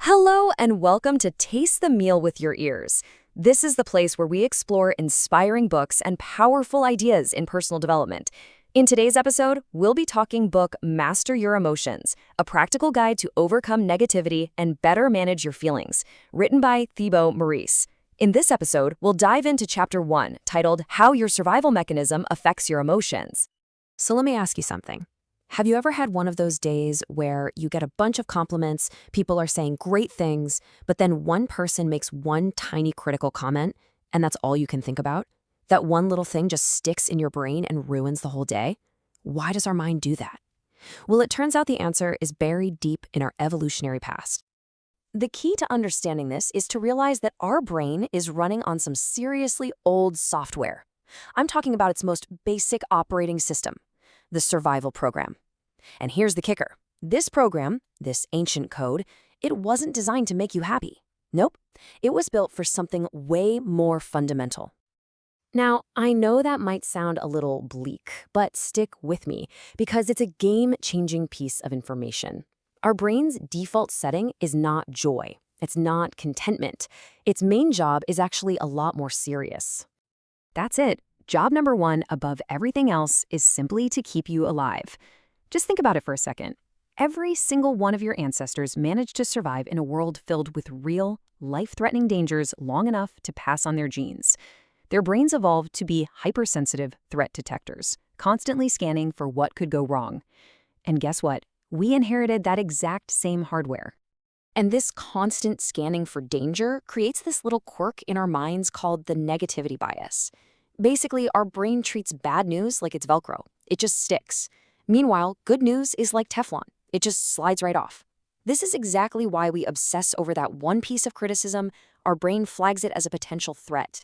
Hello and welcome to Taste the Meal with Your Ears. This is the place where we explore inspiring books and powerful ideas in personal development. In today's episode, we'll be talking book Master Your Emotions, a practical guide to overcome negativity and better manage your feelings, written by Thibaut Meurisse. In this episode, we'll dive into Chapter 1, titled How Your Survival Mechanism Affects Your Emotions. So let me ask you something. Have you ever had one of those days where you get a bunch of compliments, people are saying great things, but then one person makes one tiny critical comment, and that's all you can think about? That one little thing just sticks in your brain and ruins the whole day? Why does our mind do that? Well, it turns out the answer is buried deep in our evolutionary past. The key to understanding this is to realize that our brain is running on some seriously old software. I'm talking about its most basic operating system, the survival program. And here's the kicker. This program, this ancient code, it wasn't designed to make you happy. Nope. It was built for something way more fundamental. Now, I know that might sound a little bleak, but stick with me because it's a game-changing piece of information. Our brain's default setting is not joy. It's not contentment. Its main job is actually a lot more serious. That's it. Job number one, above everything else, is simply to keep you alive. Just think about it for a second. Every single one of your ancestors managed to survive in a world filled with real, life-threatening dangers long enough to pass on their genes. Their brains evolved to be hypersensitive threat detectors, constantly scanning for what could go wrong. And guess what? We inherited that exact same hardware. And this constant scanning for danger creates this little quirk in our minds called the negativity bias. Basically, our brain treats bad news like it's Velcro. It just sticks. Meanwhile, good news is like Teflon. It just slides right off. This is exactly why we obsess over that one piece of criticism. Our brain flags it as a potential threat.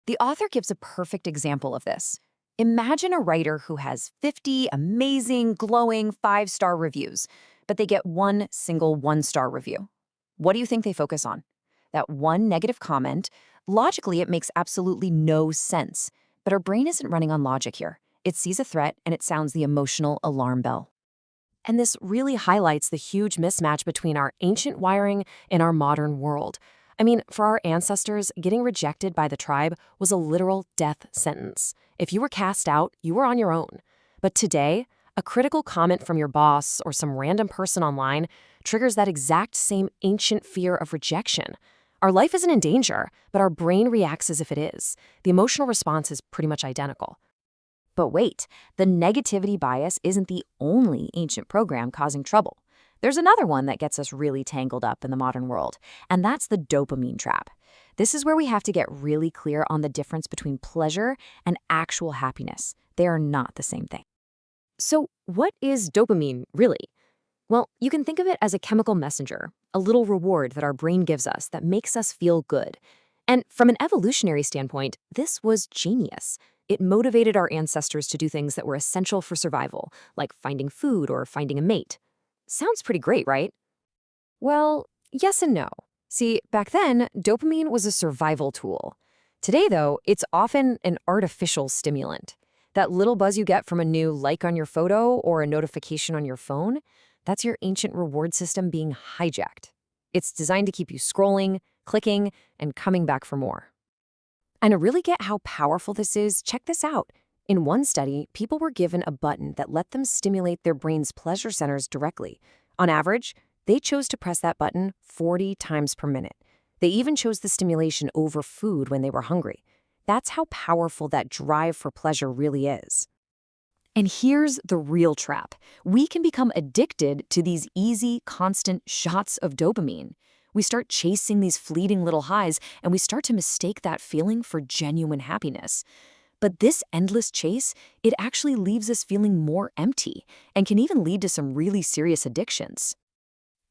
The author gives a perfect example of this. Imagine a writer who has 50 amazing, glowing 5-star reviews, but they get one single 1-star review. What do you think they focus on? That one negative comment. Logically, it makes absolutely no sense. But our brain isn't running on logic here. It sees a threat and it sounds the emotional alarm bell. And this really highlights the huge mismatch between our ancient wiring and our modern world. I mean, for our ancestors, getting rejected by the tribe was a literal death sentence. If you were cast out, you were on your own. But today, a critical comment from your boss or some random person online triggers that exact same ancient fear of rejection. Our life isn't in danger, but our brain reacts as if it is. The emotional response is pretty much identical. But wait, the negativity bias isn't the only ancient program causing trouble. There's another one that gets us really tangled up in the modern world, and that's the dopamine trap. This is where we have to get really clear on the difference between pleasure and actual happiness. They are not the same thing. So what is dopamine really? Well, you can think of it as a chemical messenger, a little reward that our brain gives us that makes us feel good. And from an evolutionary standpoint, this was genius. It motivated our ancestors to do things that were essential for survival, like finding food or finding a mate. Sounds pretty great, right? Well, yes and no. See, back then, dopamine was a survival tool. Today, though, it's often an artificial stimulant. That little buzz you get from a new like on your photo or a notification on your phone, that's your ancient reward system being hijacked. It's designed to keep you scrolling, clicking, and coming back for more. And to really get how powerful this is, check this out. In one study, people were given a button that let them stimulate their brain's pleasure centers directly. On average, they chose to press that button 40 times per minute. They even chose the stimulation over food when they were hungry. That's how powerful that drive for pleasure really is. And here's the real trap. We can become addicted to these easy, constant shots of dopamine. We start chasing these fleeting little highs, and we start to mistake that feeling for genuine happiness. But this endless chase, it actually leaves us feeling more empty and can even lead to some really serious addictions.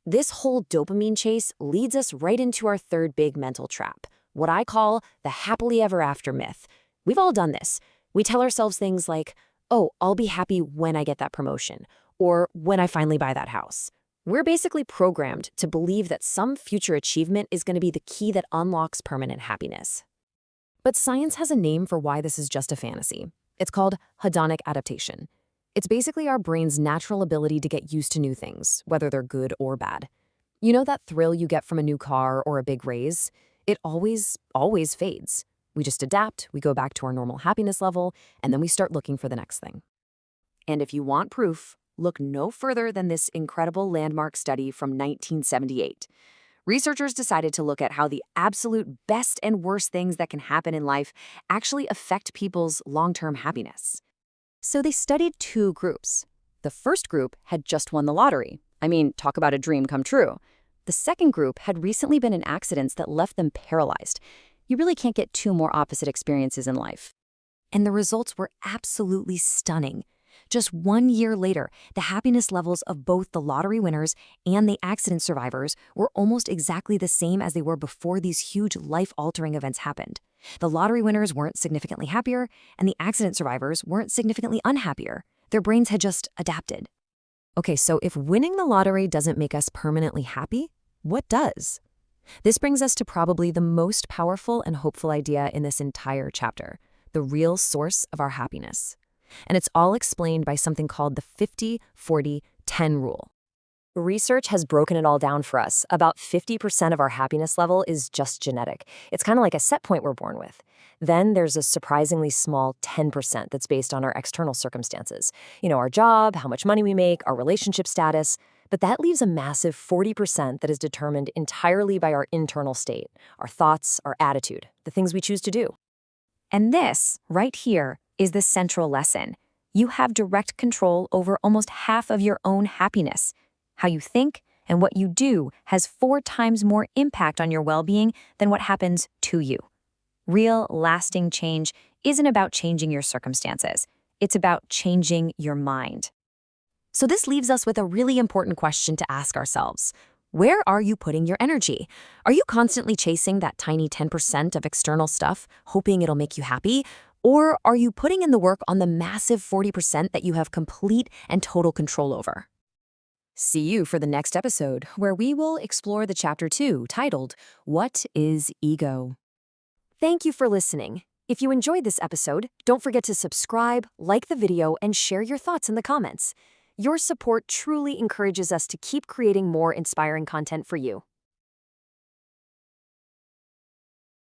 This whole dopamine chase leads us right into our third big mental trap, what I call the happily ever after myth. We've all done this. We tell ourselves things like, oh, I'll be happy when I get that promotion, or when I finally buy that house. We're basically programmed to believe that some future achievement is going to be the key that unlocks permanent happiness. But science has a name for why this is just a fantasy. It's called hedonic adaptation. It's basically our brain's natural ability to get used to new things, whether they're good or bad. You know that thrill you get from a new car or a big raise? It always fades. We just adapt, we go back to our normal happiness level, and then we start looking for the next thing. And if you want proof, look no further than this incredible landmark study from 1978. Researchers decided to look at how the absolute best and worst things that can happen in life actually affect people's long-term happiness. So they studied two groups. The first group had just won the lottery. I mean, talk about a dream come true. The second group had recently been in accidents that left them paralyzed. You really can't get two more opposite experiences in life. And the results were absolutely stunning. Just 1 year later, the happiness levels of both the lottery winners and the accident survivors were almost exactly the same as they were before these huge life-altering events happened. The lottery winners weren't significantly happier, and the accident survivors weren't significantly unhappier. Their brains had just adapted. Okay, so if winning the lottery doesn't make us permanently happy, what does? This brings us to probably the most powerful and hopeful idea in this entire chapter, the real source of our happiness. And it's all explained by something called the 50-40-10 rule. Research has broken it all down for us. About 50% of our happiness level is just genetic. It's kind of like a set point we're born with. Then there's a surprisingly small 10% that's based on our external circumstances. Our job, how much money we make, our relationship status. But that leaves a massive 40% that is determined entirely by our internal state, our thoughts, our attitude, the things we choose to do. And this, right here, is the central lesson. You have direct control over almost half of your own happiness. How you think and what you do has 4 times more impact on your well-being than what happens to you. Real, lasting change isn't about changing your circumstances. It's about changing your mind. So this leaves us with a really important question to ask ourselves. Where are you putting your energy? Are you constantly chasing that tiny 10% of external stuff, hoping it'll make you happy? Or are you putting in the work on the massive 40% that you have complete and total control over? See you for the next episode, where we will explore the chapter 2, titled, What is Ego? Thank you for listening. If you enjoyed this episode, don't forget to subscribe, like the video, and share your thoughts in the comments. Your support truly encourages us to keep creating more inspiring content for you.